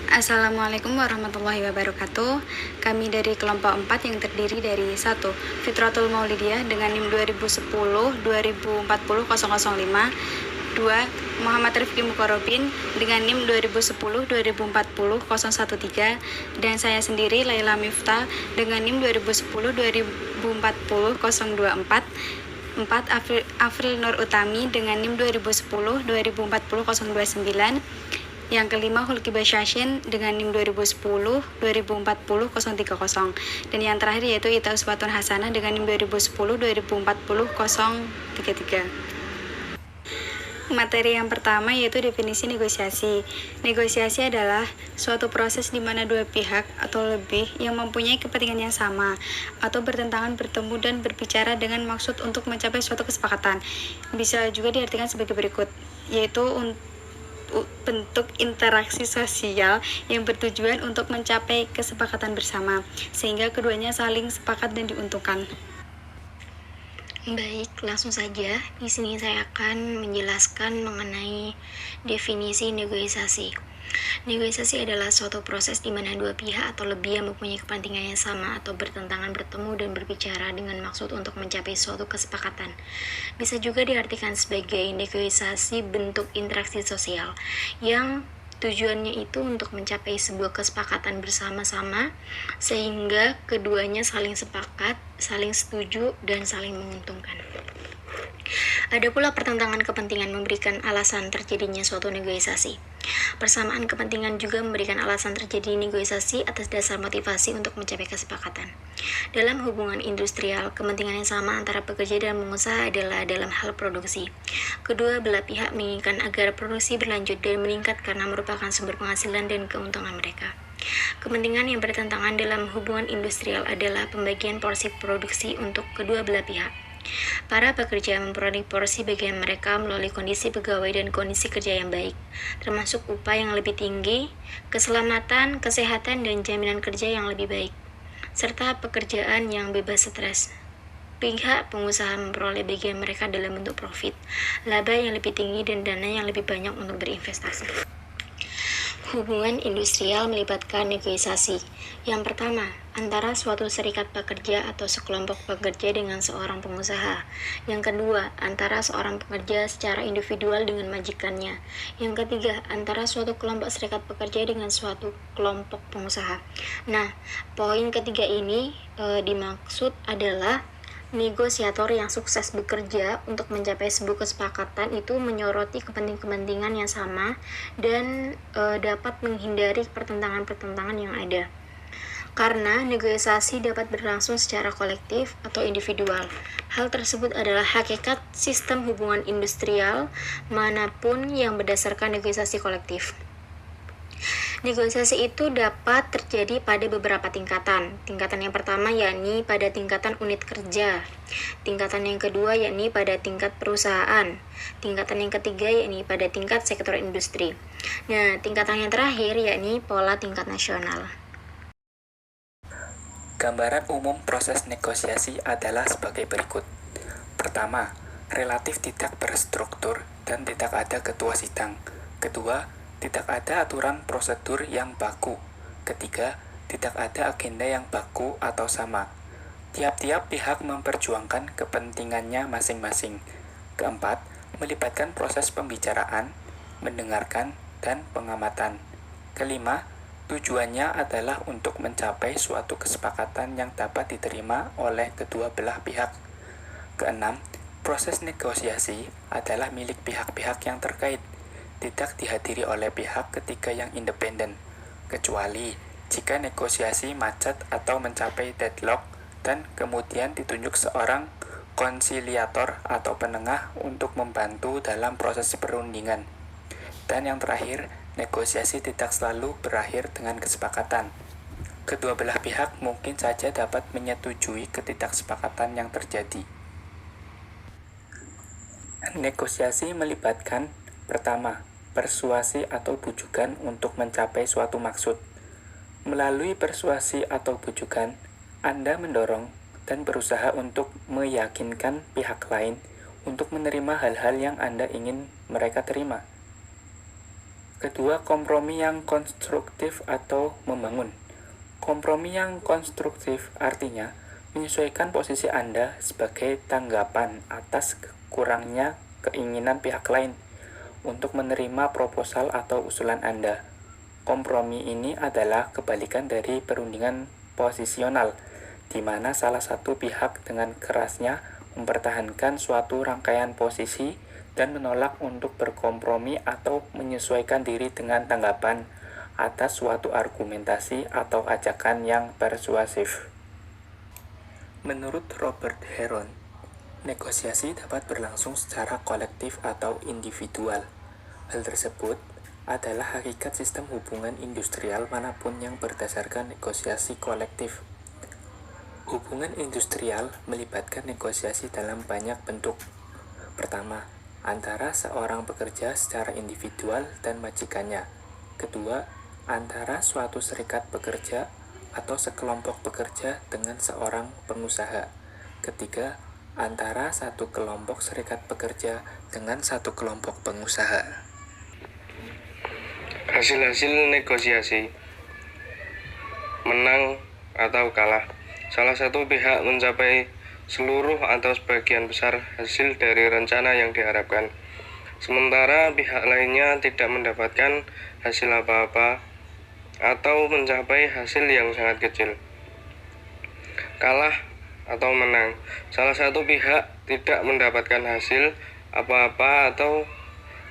Assalamualaikum warahmatullahi wabarakatuh. Kami dari kelompok 4 yang terdiri dari 1. Fitratul Maulidiyah dengan NIM 2010 2040 005. 2. Muhammad Rifki Mukorobin dengan NIM 2010 2040 013. Dan saya sendiri Laila Miftah dengan NIM 2010 2040 024. 4. Afril Nur Utami dengan NIM 2010 2040 029. Yang kelima, Hulki Basyashin dengan NIM 2010 2040 030. Dan yang terakhir yaitu Ita Uswatun Hasanah dengan NIM 2010 2040 033. Materi yang pertama yaitu definisi negosiasi. Negosiasi adalah suatu proses di mana dua pihak atau lebih yang mempunyai kepentingan yang sama atau bertentangan bertemu dan berbicara dengan maksud untuk mencapai suatu kesepakatan. Bisa juga diartikan sebagai berikut, yaitu bentuk interaksi sosial yang bertujuan untuk mencapai kesepakatan bersama, sehingga keduanya saling sepakat dan diuntungkan. Baik, langsung saja. Di sini saya akan menjelaskan mengenai definisi negosiasi. Negosiasi adalah suatu proses di mana dua pihak atau lebih yang mempunyai kepentingan yang sama atau bertentangan bertemu dan berbicara dengan maksud untuk mencapai suatu kesepakatan. Bisa juga diartikan sebagai negosiasi bentuk interaksi sosial yang tujuannya itu untuk mencapai sebuah kesepakatan bersama-sama sehingga keduanya saling sepakat, saling setuju, dan saling menguntungkan. Ada pula pertentangan kepentingan memberikan alasan terjadinya suatu negosiasi. Persamaan kepentingan juga memberikan alasan terjadi negosiasi atas dasar motivasi untuk mencapai kesepakatan. Dalam hubungan industrial, kepentingan yang sama antara pekerja dan pengusaha adalah dalam hal produksi. Kedua belah pihak menginginkan agar produksi berlanjut dan meningkat karena merupakan sumber penghasilan dan keuntungan mereka. Kepentingan yang bertentangan dalam hubungan industrial adalah pembagian porsi produksi untuk kedua belah pihak. Para pekerja memperoleh porsi bagian mereka melalui kondisi pegawai dan kondisi kerja yang baik, termasuk upah yang lebih tinggi, keselamatan, kesehatan, dan jaminan kerja yang lebih baik, serta pekerjaan yang bebas stres. Pihak pengusaha memperoleh bagian mereka dalam bentuk profit, laba yang lebih tinggi, dan dana yang lebih banyak untuk berinvestasi. Hubungan industrial melibatkan negosiasi. Yang pertama, antara suatu serikat pekerja atau sekelompok pekerja dengan seorang pengusaha. Yang kedua, antara seorang pekerja secara individual dengan majikannya. Yang ketiga, antara suatu kelompok serikat pekerja dengan suatu kelompok pengusaha. Nah, poin ketiga ini dimaksud adalah negosiator yang sukses bekerja untuk mencapai sebuah kesepakatan itu menyoroti kepentingan yang sama dan dapat menghindari pertentangan-pertentangan yang ada. Karena negosiasi dapat berlangsung secara kolektif atau individual. Hal tersebut adalah hakikat sistem hubungan industrial manapun yang berdasarkan negosiasi kolektif. Negosiasi itu dapat terjadi pada beberapa tingkatan. Tingkatan yang pertama yakni pada tingkatan unit kerja. Tingkatan yang kedua yakni pada tingkat perusahaan. Tingkatan yang ketiga yakni pada tingkat sektor industri. Nah, tingkatan yang terakhir yakni pola tingkat nasional. Gambaran umum proses negosiasi adalah sebagai berikut. Pertama, relatif tidak berstruktur dan tidak ada ketua sidang. Kedua, tidak ada aturan prosedur yang baku. Ketiga, tidak ada agenda yang baku atau sama. Tiap-tiap pihak memperjuangkan kepentingannya masing-masing. Keempat, melibatkan proses pembicaraan, mendengarkan, dan pengamatan. Kelima, tujuannya adalah untuk mencapai suatu kesepakatan yang dapat diterima oleh kedua belah pihak. Keenam, proses negosiasi adalah milik pihak-pihak yang terkait, tidak dihadiri oleh pihak ketiga yang independen, kecuali jika negosiasi macet atau mencapai deadlock dan kemudian ditunjuk seorang konsiliator atau penengah untuk membantu dalam proses perundingan. Dan yang terakhir, negosiasi tidak selalu berakhir dengan kesepakatan. Kedua belah pihak mungkin saja dapat menyetujui ketidaksepakatan yang terjadi. Negosiasi melibatkan pertama, persuasi atau bujukan untuk mencapai suatu maksud. Melalui persuasi atau bujukan, Anda mendorong dan berusaha untuk meyakinkan pihak lain untuk menerima hal-hal yang Anda ingin mereka terima. Kedua, kompromi yang konstruktif atau membangun. Kompromi yang konstruktif artinya menyesuaikan posisi Anda sebagai tanggapan atas kurangnya keinginan pihak lain untuk menerima proposal atau usulan Anda. Kompromi ini adalah kebalikan dari perundingan posisional, di mana salah satu pihak dengan kerasnya mempertahankan suatu rangkaian posisi dan menolak untuk berkompromi atau menyesuaikan diri dengan tanggapan atas suatu argumentasi atau ajakan yang persuasif. Menurut Robert Heron, negosiasi dapat berlangsung secara kolektif atau individual. Hal tersebut adalah hakikat sistem hubungan industrial manapun yang berdasarkan negosiasi kolektif. Hubungan industrial melibatkan negosiasi dalam banyak bentuk. Pertama, antara seorang pekerja secara individual dan majikannya. Kedua, antara suatu serikat pekerja atau sekelompok pekerja dengan seorang pengusaha. Ketiga, antara satu kelompok serikat pekerja dengan satu kelompok pengusaha. Hasil-hasil negosiasi, menang atau kalah. Salah satu pihak mencapai seluruh atau sebagian besar hasil dari rencana yang diharapkan, sementara pihak lainnya tidak mendapatkan hasil apa-apa atau mencapai hasil yang sangat kecil. Kalah atau menang, salah satu pihak tidak mendapatkan hasil apa-apa atau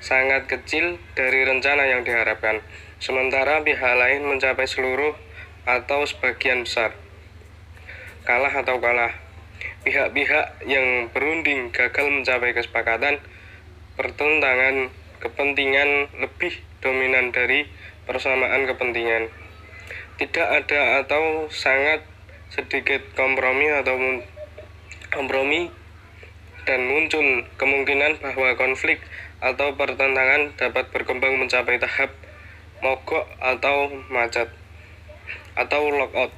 sangat kecil dari rencana yang diharapkan, sementara pihak lain mencapai seluruh atau sebagian besar. Kalah atau kalah, pihak-pihak yang berunding gagal mencapai kesepakatan, pertentangan kepentingan lebih dominan dari persamaan kepentingan. Tidak ada atau sangat sedikit kompromi dan muncul kemungkinan bahwa konflik atau pertentangan dapat berkembang mencapai tahap mogok atau macet atau lockout.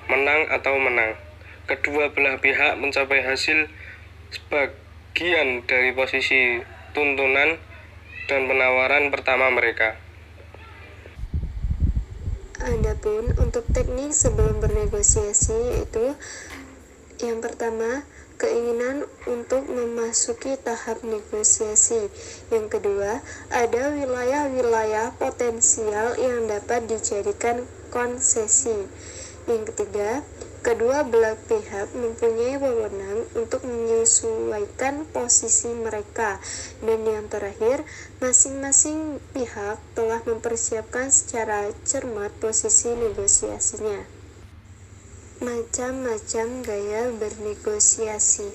Menang atau menang, kedua belah pihak mencapai hasil sebagian dari posisi tuntunan dan penawaran pertama mereka. Adapun untuk teknik sebelum bernegosiasi yaitu yang pertama, keinginan untuk memasuki tahap negosiasi. Yang kedua, ada wilayah-wilayah potensial yang dapat dijadikan konsesi. Yang ketiga, kedua belah pihak mempunyai wewenang untuk menyesuaikan posisi mereka. Dan yang terakhir, masing-masing pihak telah mempersiapkan secara cermat posisi negosiasinya. Macam-macam gaya bernegosiasi.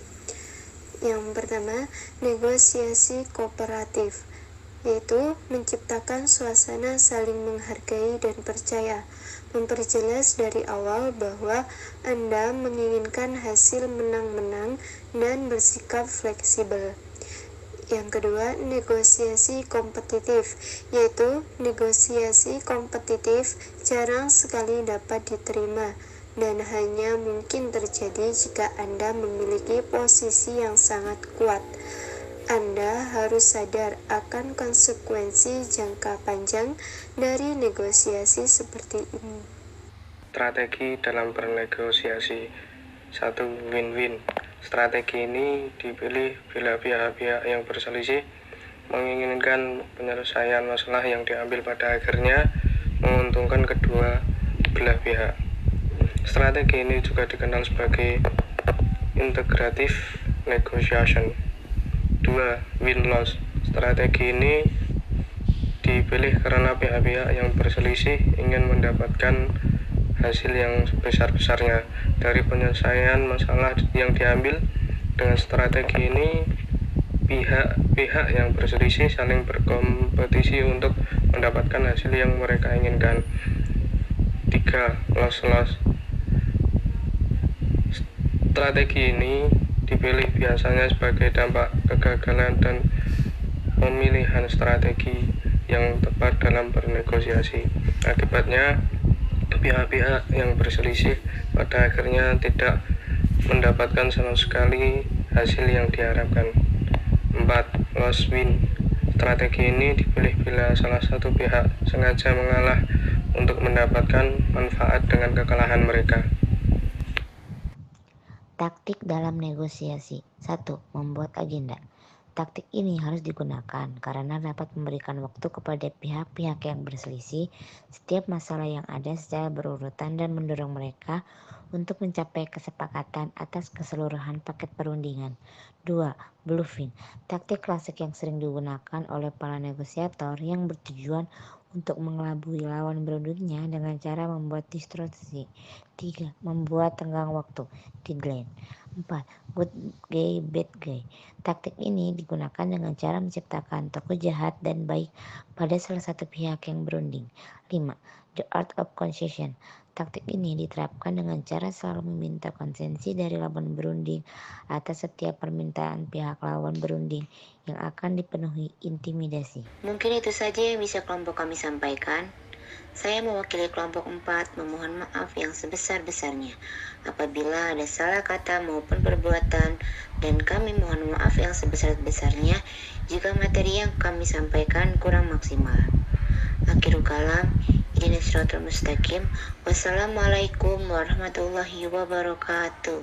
Yang pertama, negosiasi kooperatif, yaitu menciptakan suasana saling menghargai dan percaya. Memperjelas dari awal bahwa Anda menginginkan hasil menang-menang dan bersikap fleksibel. Yang kedua, negosiasi kompetitif, yaitu negosiasi kompetitif jarang sekali dapat diterima dan hanya mungkin terjadi jika Anda memiliki posisi yang sangat kuat. Anda harus sadar akan konsekuensi jangka panjang dari negosiasi seperti ini. Strategi dalam bernegosiasi. 1. Win-win. Strategi ini dipilih bila pihak-pihak yang berselisih menginginkan penyelesaian masalah yang diambil pada akhirnya menguntungkan kedua belah pihak. Strategi ini juga dikenal sebagai integrative negotiation. 2. Win-loss. Strategi ini dipilih karena pihak-pihak yang berselisih ingin mendapatkan hasil yang sebesar-besarnya dari penyelesaian masalah yang diambil. Dengan strategi ini, pihak-pihak yang berselisih saling berkompetisi untuk mendapatkan hasil yang mereka inginkan. 3. Loss-loss. Strategi ini dipilih biasanya sebagai dampak kegagalan dan pemilihan strategi yang tepat dalam bernegosiasi. Akibatnya, pihak-pihak yang berselisih pada akhirnya tidak mendapatkan sama sekali hasil yang diharapkan. 4. Loss-win. Strategi ini dipilih bila salah satu pihak sengaja mengalah untuk mendapatkan manfaat dengan kekalahan mereka. Taktik dalam negosiasi. 1. Membuat agenda. Taktik ini harus digunakan karena dapat memberikan waktu kepada pihak-pihak yang berselisih setiap masalah yang ada secara berurutan dan mendorong mereka untuk mencapai kesepakatan atas keseluruhan paket perundingan. 2. Bluffing. Taktik klasik yang sering digunakan oleh para negosiator yang bertujuan untuk mengelabui lawan berundingnya dengan cara membuat distorsi. 3. Membuat tenggang waktu, deadline. 4. Good guy, bad guy. Taktik ini digunakan dengan cara menciptakan tokoh jahat dan baik pada salah satu pihak yang berunding. 5. The art of concession. Taktik ini diterapkan dengan cara selalu meminta konsensi dari lawan berunding atas setiap permintaan pihak lawan berunding yang akan dipenuhi intimidasi. Mungkin itu saja yang bisa kelompok kami sampaikan. Saya mewakili kelompok 4 memohon maaf yang sebesar-besarnya apabila ada salah kata maupun perbuatan, dan kami mohon maaf yang sebesar-besarnya jika materi yang kami sampaikan kurang maksimal. Akhirul kalam, ihdinas siratal mustaqim. Wassalamualaikum warahmatullahi wabarakatuh.